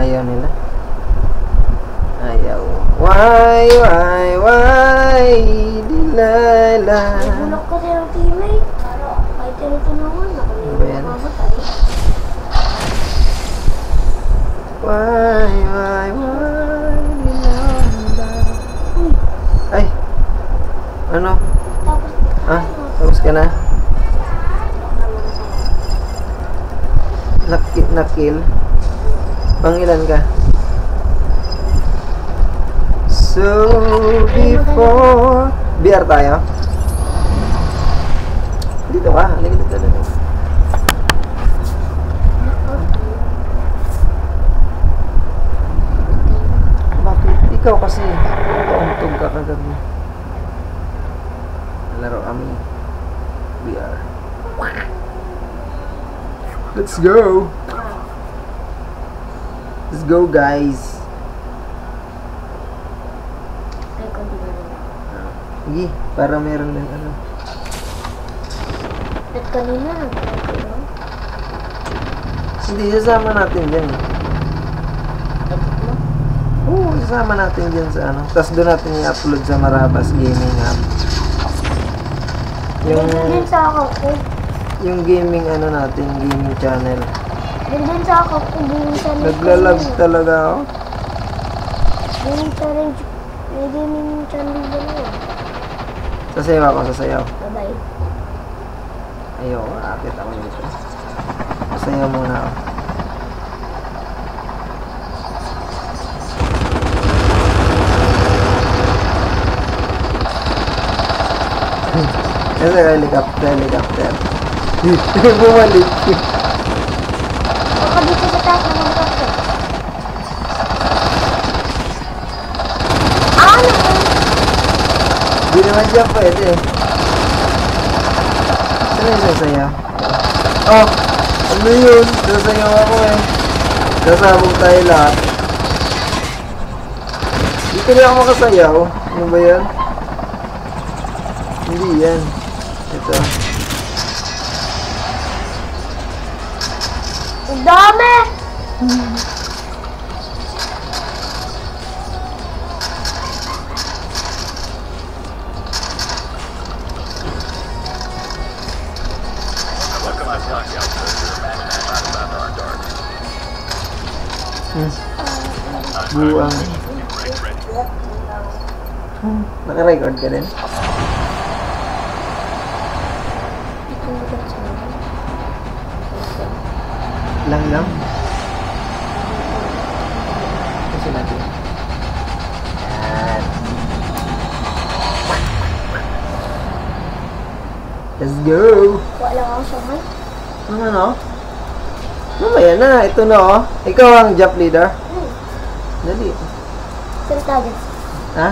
Ayaw nila. Ayaw. Why? Delilah. Nagulok kasi ng teammate. Kahit tinutulungan ako na yung mamatay. Why? Delilah. Ay. Ano? Tapos ka na? Nakil? Pangilan ka? So before BR tayo? Dito ka, halika dito. Bakit? Ikaw kasi pauntog ka kagabi. Laro kami BR. Let's go! Let's go, guys! Sige, para meron din ano. At kanina nag-try ko. Hindi, sasama natin dyan eh. Oo, sasama natin dyan sa ano. Tapos doon natin i-upload sa Marabas Gaming app. Yung din sa ako ko. Yung gaming ano natin, gaming channel. Din sa ako ko, gaming channel. Naglalag talaga ako. Gaming channel. May gaming channel din ako. Sasayaw ako, sasayaw. Bye-bye. Ayoko, akit ako dito. Sasayaw muna ako. Kasi helicopter. Bumalik. Baka dito sa taas ng helicopter. Ano? Hindi naman siya pwede. Saan yung sasayaw? Oh! Ano yun? Sasayaw ako eh. Nasabog tayo lahat. Dito rin ako makasayaw. Ano ba yan? Hindi yan. Ito. Ang dami! Buang. Naka-record ka din? Lang. Kasi natin. Yan. Let's go! Wala ako sa man. Ano? Mamaya na. Ito na oh. Ikaw ang job leader. Dali. Saan tayo? Ha?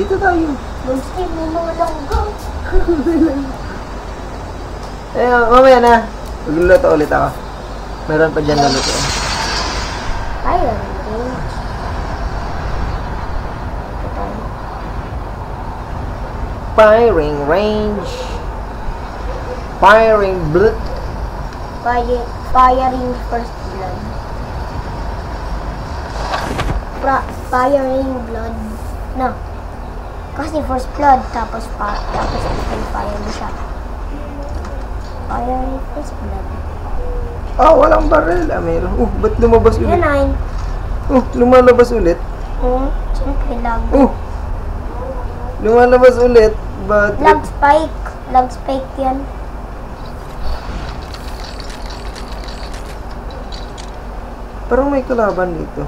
Dito tayo. Mag-steam mo mga langgaw. Mamaya na. Magluluto ulit ako. Meron pa dyan luluto. Fire range. Firing blood. Firing first blood. Firing blood. No. Kasi first blood, tapos fire mo siya. Firing first blood. Oh, walang barrel. Meron. Ba't lumabas ulit? Yan, 9. Lumalabas ulit. Siyempre lag. Lumalabas ulit. But Lag spike. Lag spike yan. parang may kalaban dito.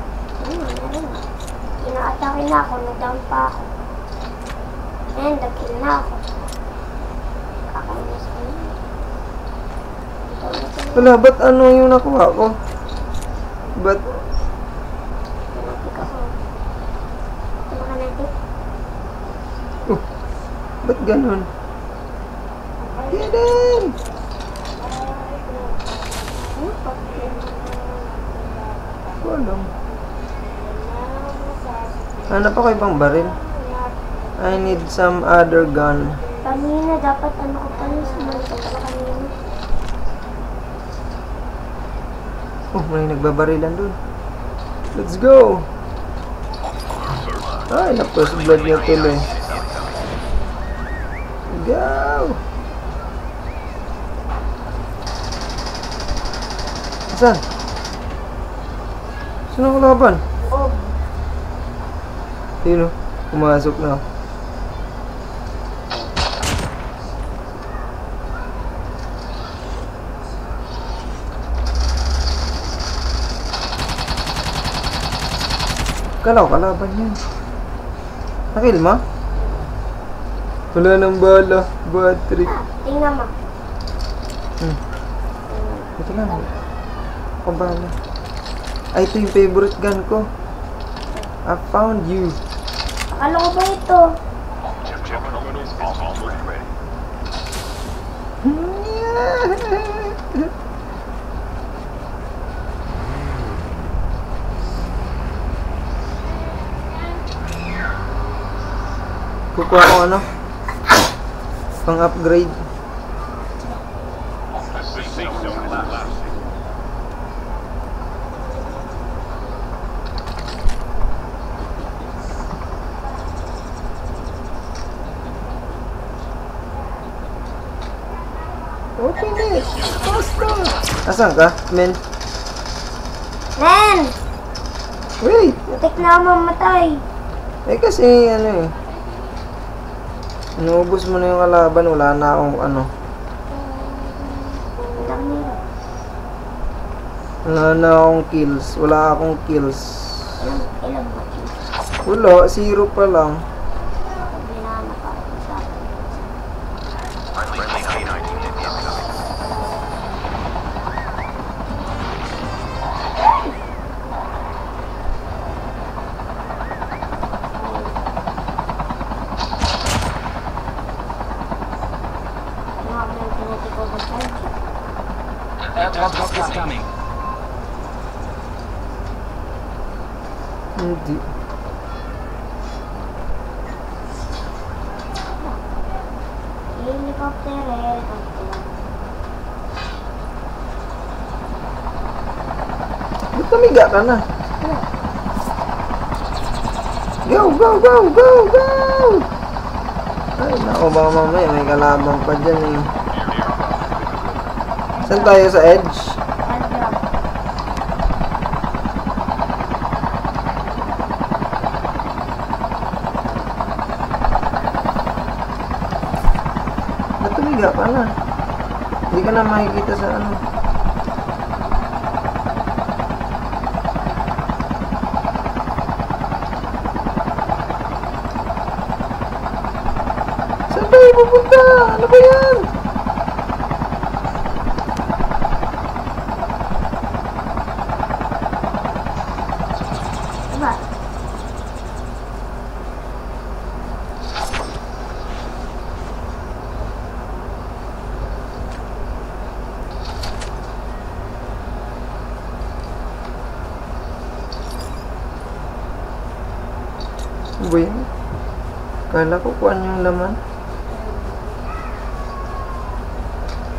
Ina-atake na ako. Nag-down pa ako. And nag-kill na ako. Kakainis ko yun. Wala, ba't ano yung nakuha ko? Ba't? Ba't ganun? Hidden! Walang. Hanap ako ibang baril. I need some other gun. Kanina dapat ano ko tayo sumunod pa kanina. May nagbabarilan dun. Let's go! Ay, na-first blood niya tuloy. Go! Saan? Saan ang kalaban? Oh. Sino? Pumasok na. Kalaw, kalaban yan. Nakil mo? Wala nang bala. Bad trip. Tingnan mo. Ito lang. Pambala. Ay, ito yung favorite gun ko. I found you. Akala ko ba ito? Kukuha ko ano? Pang-upgrade. Open it! Faster! Asan ka, men? Ren! Wait! Matik na ako mamatay. Eh kasi ano eh. Inuubos mo na yung kalaban, wala na akong ano. Dami. Wala na akong kills. Wala akong kills. Ilang ba? Wala, 0 pa lang. Binahanap ako sa akin. Airdrop is coming. Hindi. Helicopter, helicopter. Ba't namiga ka na? Go, go, go, go, go! Ay, naku, baka mamaya may kalaban pa dyan eh. Saan tayo, sa edge? Airdrop. Ba't tumiga ka na? Hindi ka na makikita sa ano. Saan tayo pupunta? Ano ba yan? Diba? Ano ba yan? Kala ko kuhan yung laman.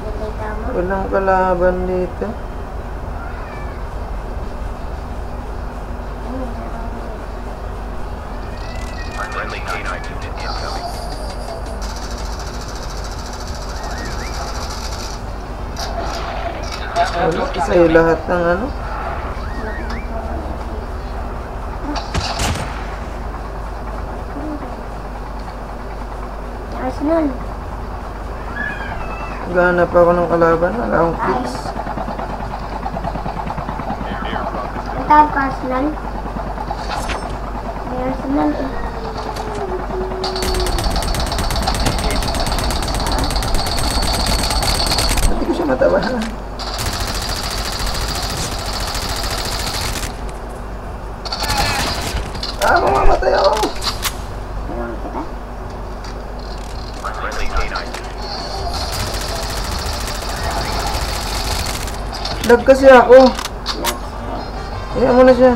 Hindi tama. Walang kalaban dito. Friendly K9 unit incoming. Wala sa'yo lahat ng ano. Arsenal. Naghahanap ako ng kalaban. Wala akong kills. Ang tawag ka Arsenal. May Arsenal eh. Hindi ko siya matabahan. Ah, mamamatay ako! Ewan kita. Friendly K9 Lag kasi ako. Kaya mo na siya.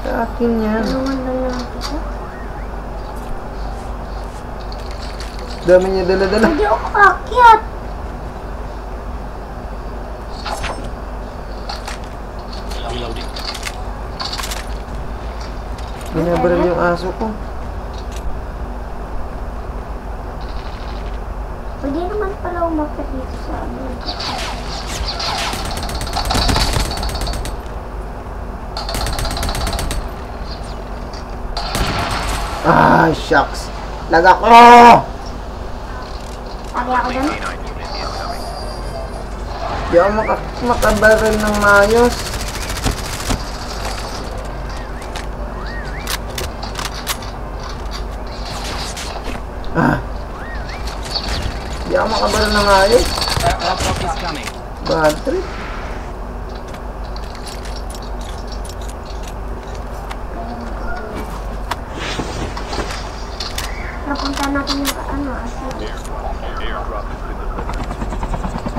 Sa akin yan. Tulungan lang naman kita. Dami niya dala-dala. Hindi ako kaakyat. Binabaril yung aso ko. Pwede naman pala umakit dito sa ano. Ah, shucks. Lag ako! Lagi ako dun. K9 unit incoming. Di ako makabaril ng maayos. Ah. Di ako makabaril ng maayos. Airdrop is coming. Bad trip. Napunta natin yung ano, asin. Airdrop has been delivered.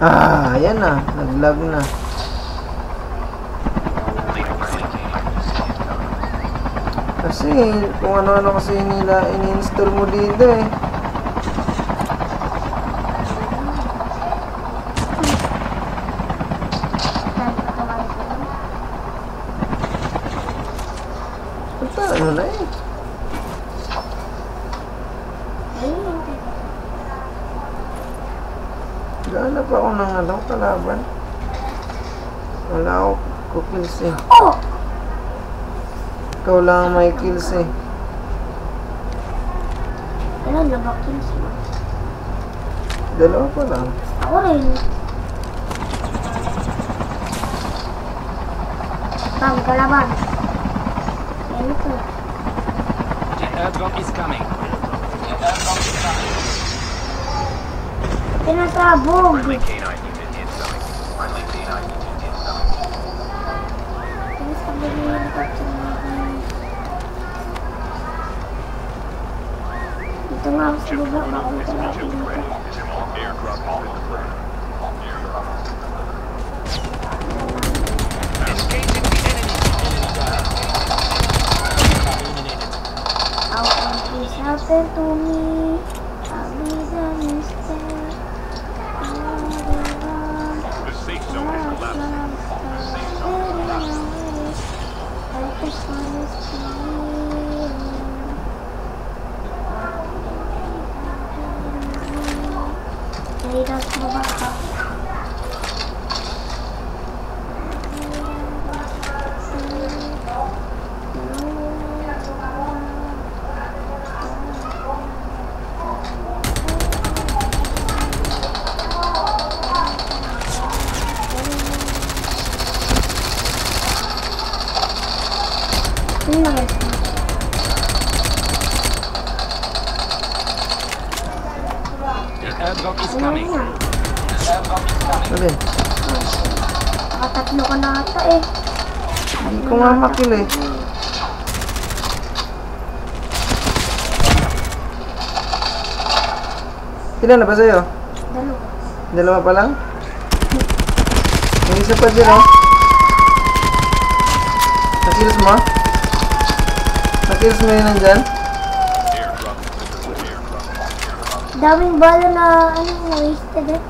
Ah, ayan na. Naglag na. Kasi, kung ano-ano kasi nila ini-install mo dito eh. Punta, ano na eh. Gana pa ako ng ano, kalaban. Wala ako kills eh. Oh! Ikaw lang ang may kills eh. Ilan na ba kills mo? Dalawa pa lang. Ako rin. Bang, kalaban. Yan ito. The airdrop is coming. Pinasabog. Friendly K9 unit incoming. Friendly K9 unit incoming. Pinasabog yung helicopter natin. Dito nga ako sa baba. Baka matalapin dito. Airdrop has been delivered. How can this happen to me? I'll be the mistake. The safe zone is collapsing. I just wanna see. Dito sa baba ka. Ano na guys? The airdrop is Ano coming. yan? Alin? Nakatatlo ka na ata eh. Hindi ko nga makil eh. Ilan na ba sa'yo? Dalawa. Dalawa pa lang? May isa pa dyan oh. Nakills mo? Nakills mo yun nandyan? Daming bala na ano, wasted eh.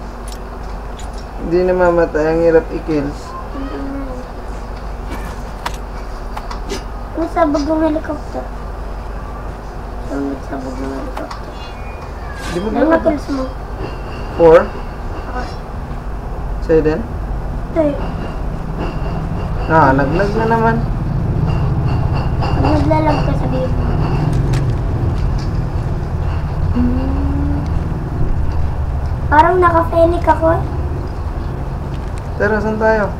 Hindi na mamatay, ang hirap i-kills. Hindi na eh. Ano sa bagong helicopter? Sa bagong helicopter. Di mo Ilan na ba? kills mo? 4? Ako. Sa'yo din? Ito eh. Ah, naglag na naman. Pag naglalag ka sabihin mo. Parang naka-fenic ako eh. Tara, saan tayo?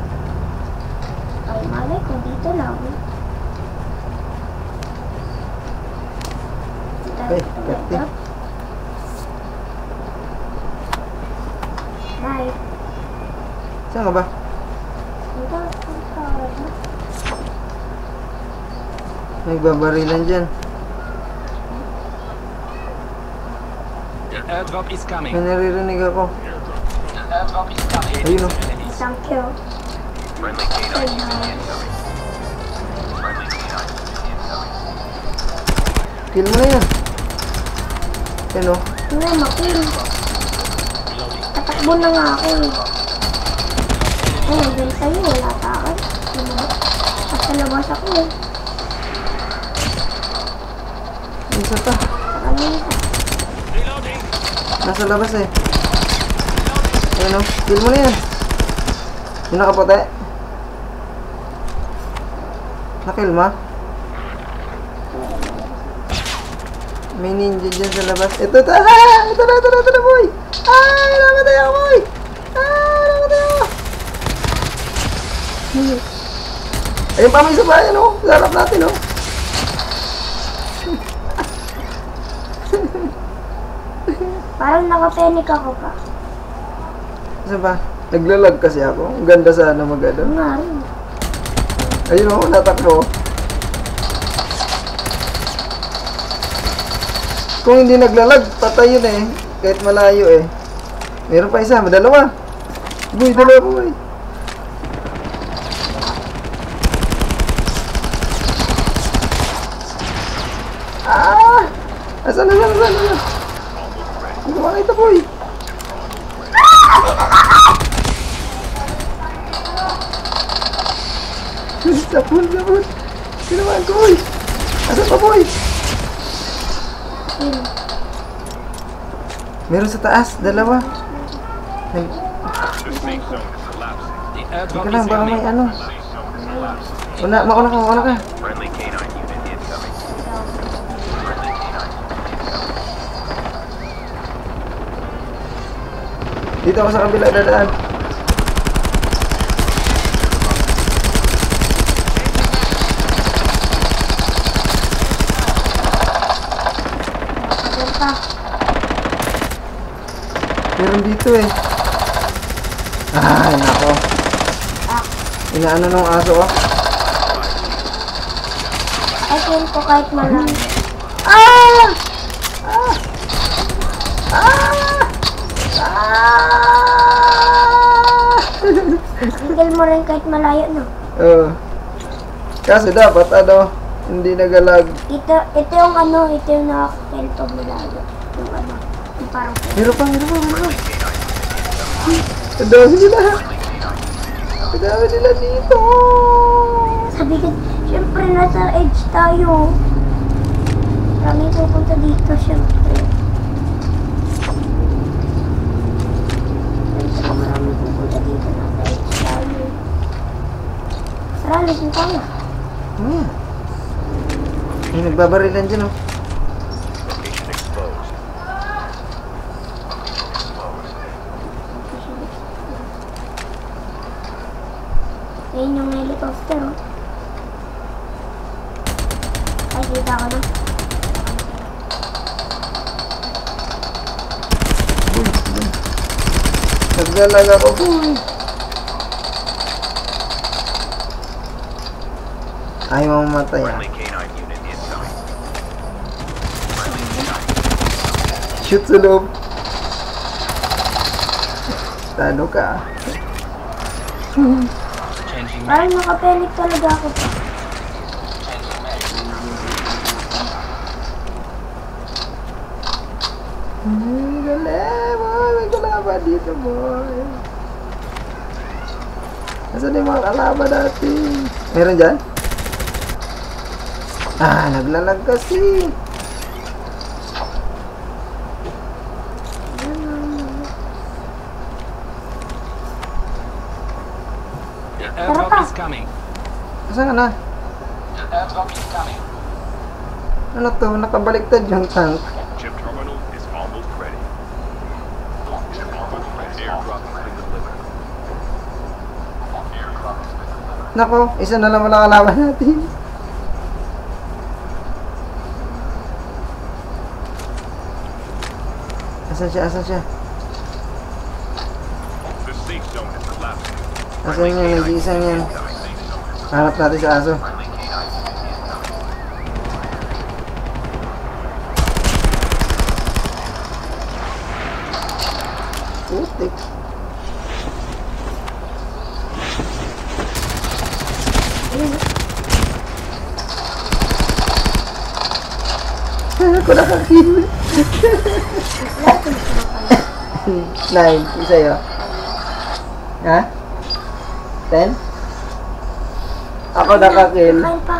Ay, malay ko dito lang. Ay, pati. Bye. Saan ka ba? Punta. May babarilan dyan. The airdrop is coming. May naririnig ako. The airdrop is coming. Ayun o. Thank you. Friendly K9 unit incoming. Friendly K9 unit incoming. Kill mo na yan. Yan o. Hindi, makin. Tatakbo na nga ako eh. Ay, nandiyan kayo. Wala tayo. Nasa labas ako eh. Isa pa. Kanina. Nasa labas eh. Ayun o. Kill mo na yan. Yung nakaputi. Nakill mo? May ninja dyan sa labas. Ito na! Ito na boy! Ay! Namatay ako boy! Ay! Namatay ako! Ayun pa may isa pa yan o. Sa harap natin o. Parang naka-panic ako pa. Isa ba? Naglalag kasi ako. Ang ganda sana mag-ano. Nga rin. Ayun o, natakbo. Kung hindi naglalag, patay yun eh. Kahit malayo eh. Meron pa isa, madalawa. Boy, dalawa po boy. Ah! Asan? Hindi ko makita boy. Sapul. Sinamaan ko boy. Asan pa boy? Meron sa taas, dalawa. The safe zone is collapsing. Ika lang, baka may ano. Safe zone is collapsing. Mauna ka. Friendly canine unit incoming. Friendly canine unit incoming. Dito ako sa kabila dadaan. Ayan pa. Meron dito eh. Ay, nako. Inaano nung aso ah. Ay, kill ko kahit malayo. Ah! Kill mo rin kahit malayo, no? Kasi dapat ano, hindi nagalag. Ito yung ano, ito yung nakaka-kill pag malayo. Yung ano, yung parang kill. Meron pa. Ang dami nila dito. Sabi ko, syempre nasa edge tayo. Maraming pupunta dito, syempre. Maraming pupunta dito, nasa edge tayo. Tara, alisin tayo. Ano yan? May nagbabarilan dyan oh. Location exposed. Ayun yung helicopter, oh. Ay, kita ko na. Naglalag ako boy. Ayaw mamatay ah. Friendly canine unit incoming. Shoot sa loob. Tano ka. Parang nakapelik talaga ako pa. Galing boy. May kalaban dito boy. Nasaan yung mga kalaban natin? Meron dyan? Ah, naglalag kasi. The airdrop is coming. Saan ka na? The airdrop is coming. Ano to? Nakabaliktad yung tank. Chip terminal is almost ready. Chip terminal ready. Airdrop has been delivered. Airdrop has been delivered. Nako, isa na lang wala kalaban natin. Asan siya? The safe zone is collapsing. Asan yan? Nag-iisa yan. Incoming safe zone is Hanap natin sa aso. friendly canine unit incoming. Putik. Ako nakakill. Lahat yung pinapala. 9. Yung sa'yo. Ha? 10? Ako nakakill. Kain pa